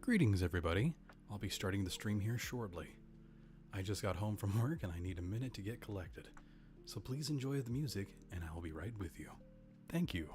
Greetings, everybody. I'll be starting the stream here shortly. I just got home from work and I need a minute to get collected. So please enjoy the music and I will be right with you. Thank you.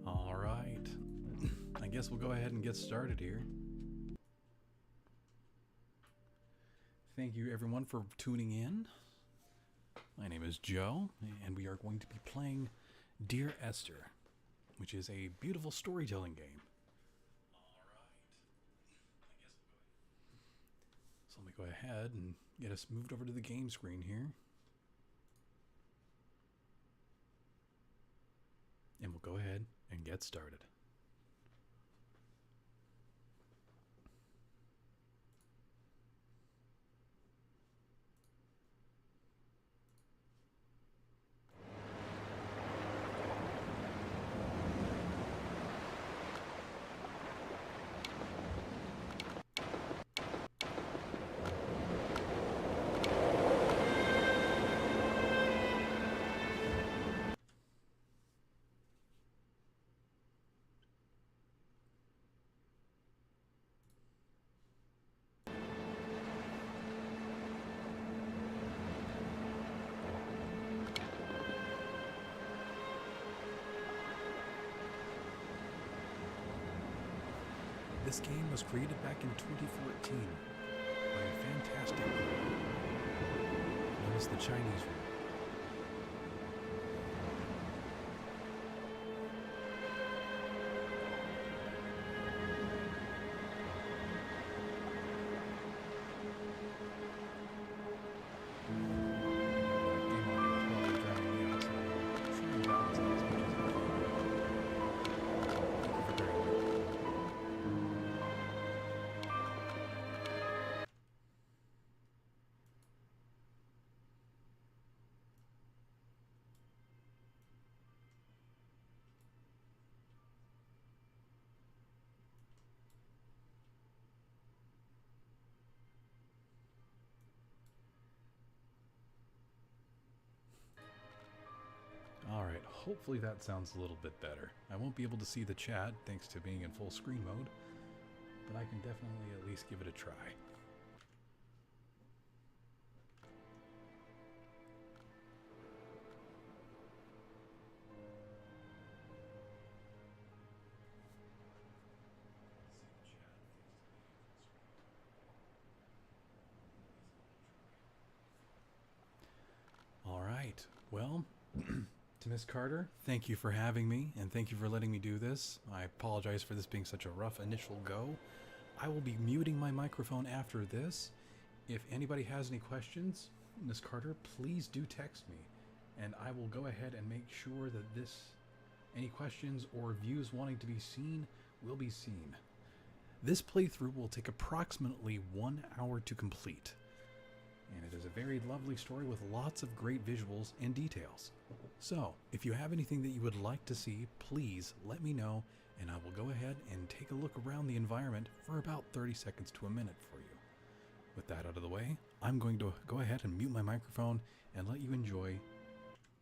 All right. I guess we'll go ahead and get started here. Thank you everyone for tuning in. My name is Joe, and we are going to be playing Dear Esther, which is a beautiful storytelling game. So let me go ahead and get us moved over to the game screen here. And we'll go ahead and get started. This game was created back in 2014 by a fantastic group known as the Chinese Room. Alright, hopefully that sounds a little bit better. I won't be able to see the chat thanks to being in full screen mode, but I can definitely at least give it a try. Alright, well, to Miss Carter, thank you for having me, and thank you for letting me do this. I apologize for this being such a rough initial go. I will be muting my microphone after this. If anybody has any questions, Miss Carter, please do text me, and I will go ahead and make sure that any questions or views wanting to be seen will be seen. This playthrough will take approximately 1 hour to complete, and it is a very lovely story with lots of great visuals and details. So, if you have anything that you would like to see, please let me know, and I will go ahead and take a look around the environment for about 30 seconds to a minute for you. With that out of the way, I'm going to go ahead and mute my microphone and let you enjoy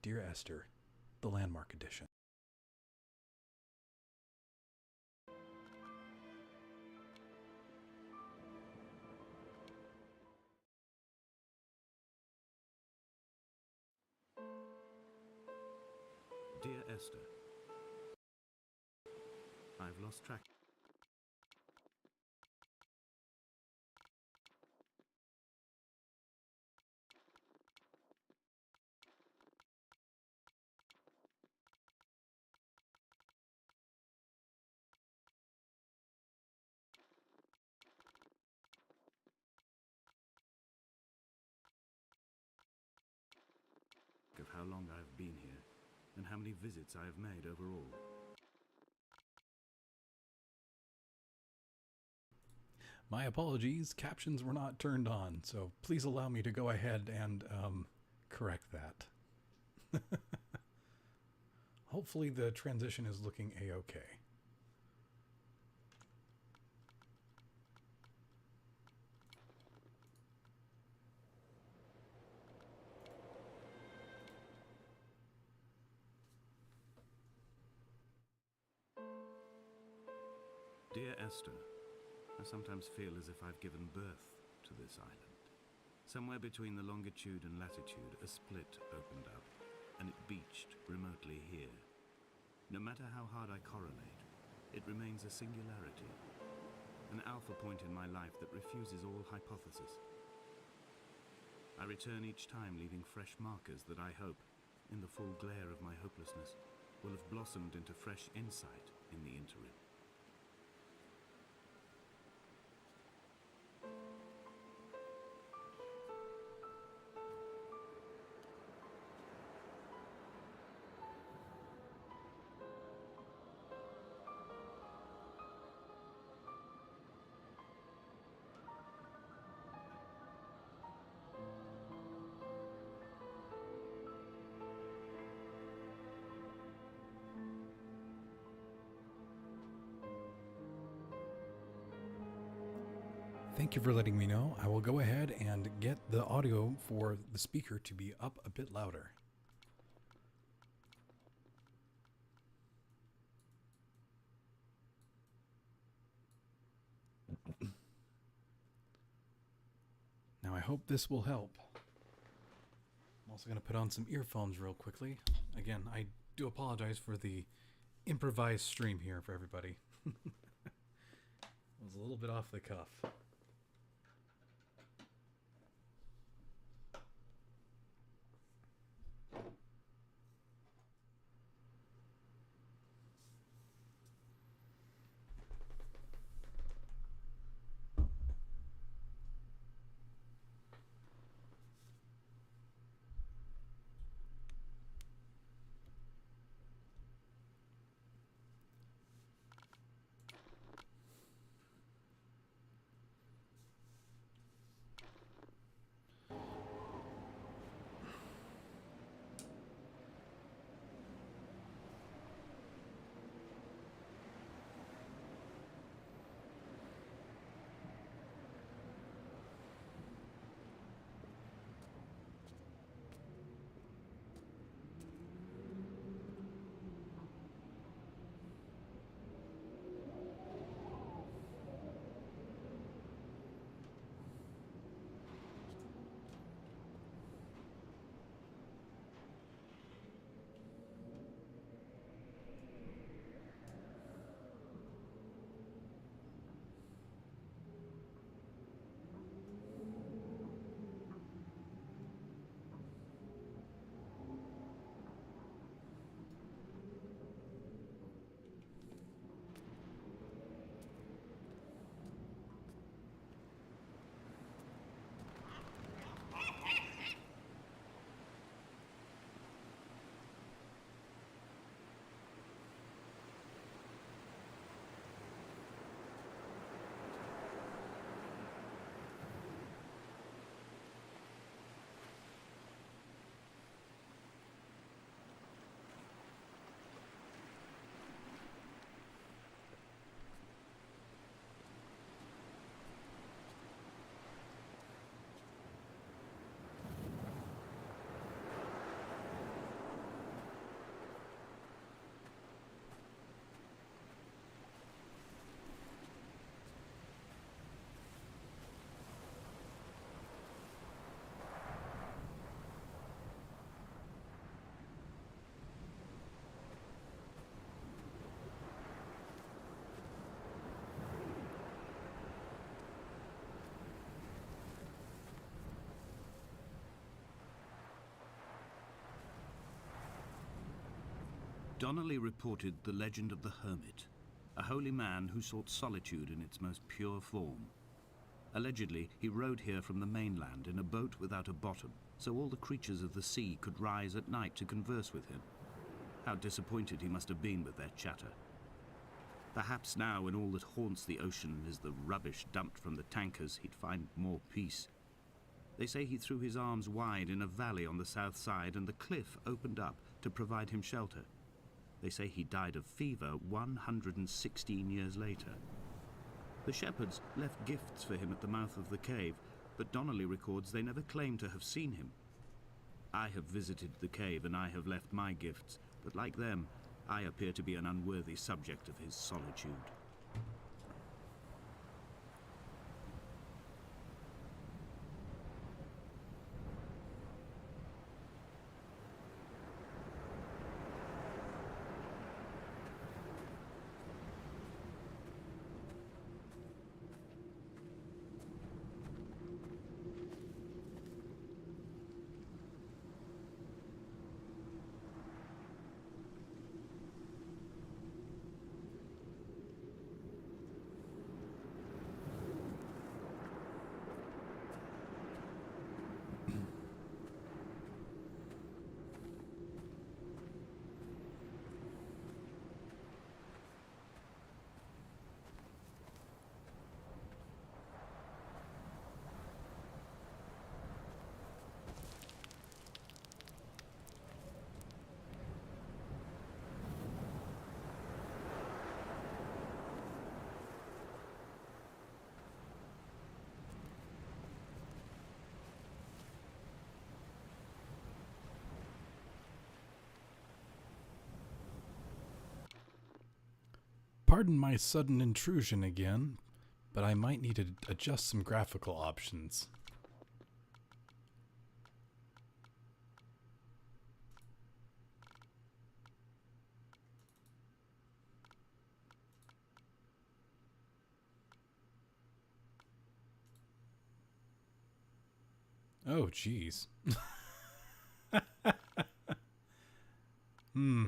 Dear Esther, the Landmark Edition. Dear Esther, I've lost track. Of how long I have been here, and how many visits I have made overall. My apologies, captions were not turned on, so please allow me to go ahead and correct that. Hopefully the transition is looking a-okay. Dear Esther, I sometimes feel as if I've given birth to this island. Somewhere between the longitude and latitude, a split opened up, and it beached remotely here. No matter how hard I correlate, it remains a singularity, an alpha point in my life that refuses all hypothesis. I return each time leaving fresh markers that I hope, in the full glare of my hopelessness, will have blossomed into fresh insight in the interim. Thank you for letting me know. I will go ahead and get the audio for the speaker to be up a bit louder. Now I hope this will help. I'm also going to put on some earphones real quickly. Again, I do apologize for the improvised stream here for everybody. It was a little bit off the cuff. Donnelly reported the legend of the hermit, a holy man who sought solitude in its most pure form. Allegedly, he rode here from the mainland in a boat without a bottom, so all the creatures of the sea could rise at night to converse with him. How disappointed he must have been with their chatter. Perhaps now, when all that haunts the ocean is the rubbish dumped from the tankers, he'd find more peace. They say he threw his arms wide in a valley on the south side, and the cliff opened up to provide him shelter. They say he died of fever 116 years later. The shepherds left gifts for him at the mouth of the cave, but Donnelly records they never claimed to have seen him. I have visited the cave and I have left my gifts, but like them, I appear to be an unworthy subject of his solitude. Pardon my sudden intrusion again, but I might need to adjust some graphical options. Oh, jeez. Hmm.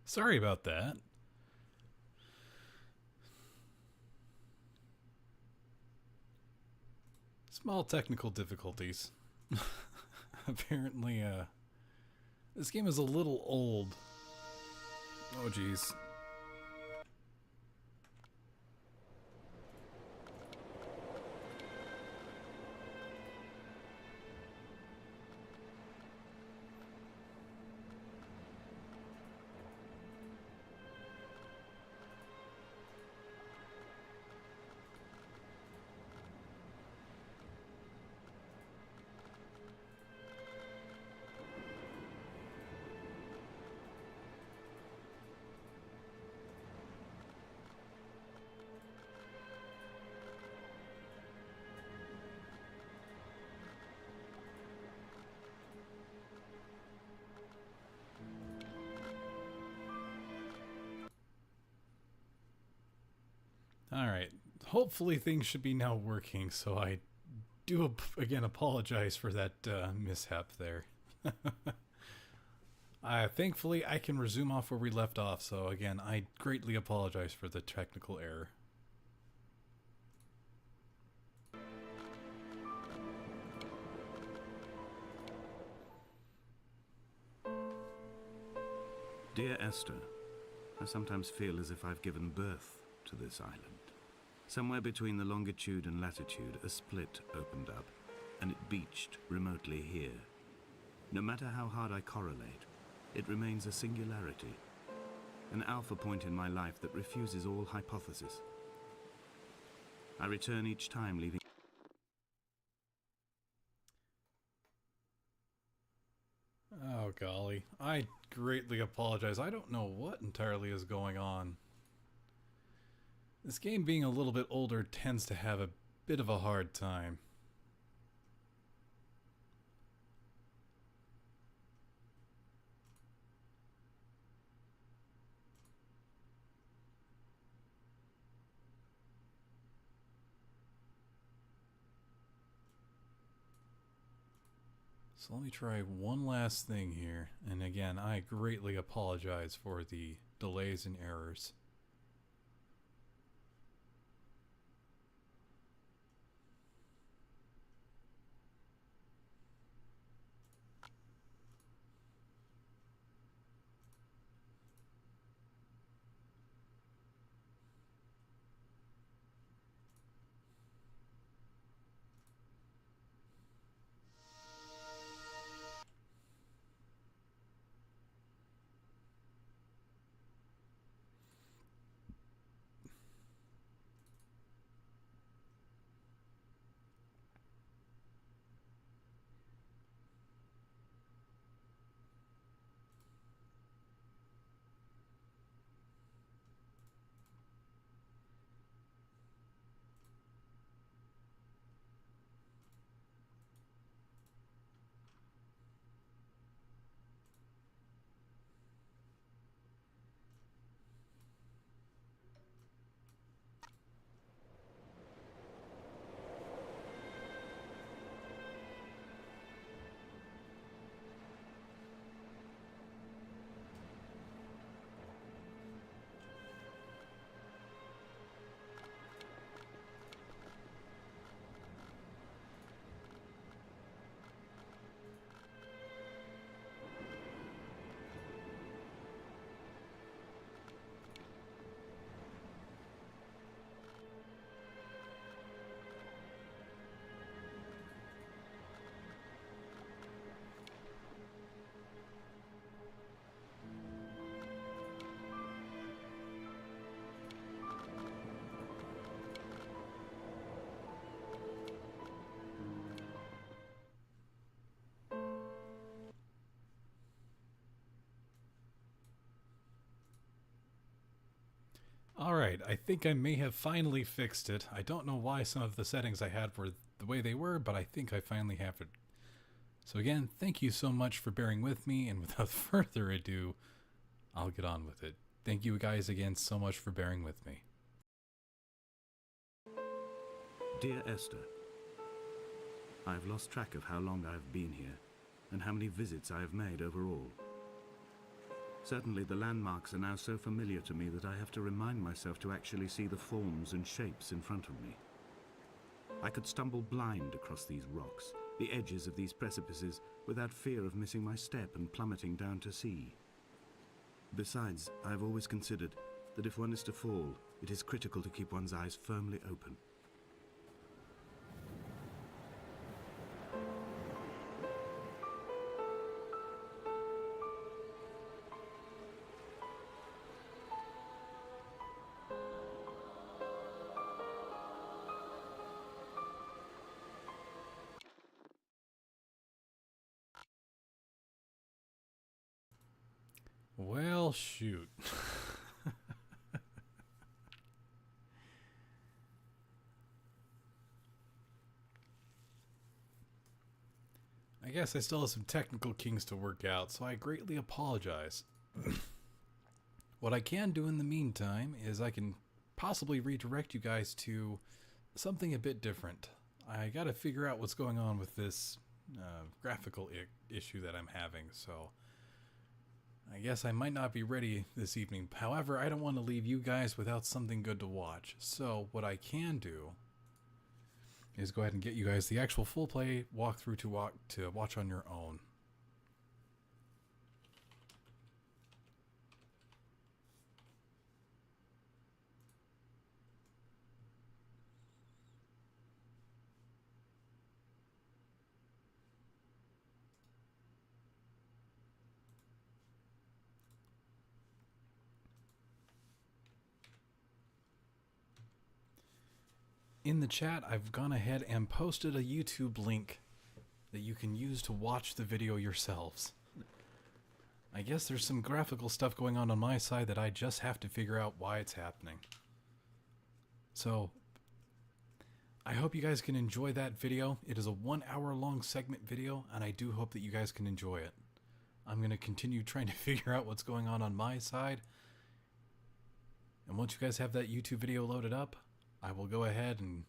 Sorry about that. Small technical difficulties. Apparently, this game is a little old. Oh, geez. Alright, hopefully things should be now working, so I do again apologize for that mishap there. Thankfully I can resume off where we left off, so again, I greatly apologize for the technical error. Dear Esther, I sometimes feel as if I've given birth to this island. Somewhere between the longitude and latitude, a split opened up, and it beached remotely here. No matter how hard I correlate, it remains a singularity, an alpha point in my life that refuses all hypothesis. I return each time, leaving... Oh golly, I greatly apologize. I don't know what entirely is going on. This game being a little bit older tends to have a bit of a hard time. So let me try one last thing here. And again, I greatly apologize for the delays and errors. Alright, I think I may have finally fixed it. I don't know why some of the settings I had were the way they were, but I think I finally have it. So again, thank you so much for bearing with me, and without further ado, I'll get on with it. Thank you guys again so much for bearing with me. Dear Esther, I've lost track of how long I've been here, and how many visits I have made overall. Certainly the landmarks are now so familiar to me that I have to remind myself to actually see the forms and shapes in front of me. I could stumble blind across these rocks, the edges of these precipices, without fear of missing my step and plummeting down to sea. Besides, I have always considered that if one is to fall, it is critical to keep one's eyes firmly open. Well, shoot. I guess I still have some technical kinks to work out, so I greatly apologize. What I can do in the meantime is I can possibly redirect you guys to something a bit different. I gotta figure out what's going on with this graphical issue that I'm having, so I guess I might not be ready this evening. However, I don't want to leave you guys without something good to watch. So what I can do is go ahead and get you guys the actual full play walkthrough to watch on your own. In the chat, I've gone ahead and posted a YouTube link that you can use to watch the video yourselves. I guess there's some graphical stuff going on my side that I just have to figure out why it's happening. So, I hope you guys can enjoy that video. It is a 1 hour long segment video, and I do hope that you guys can enjoy it. I'm going to continue trying to figure out what's going on my side. And once you guys have that YouTube video loaded up, I will go ahead and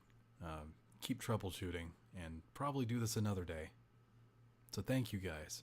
keep troubleshooting and probably do this another day. So thank you guys.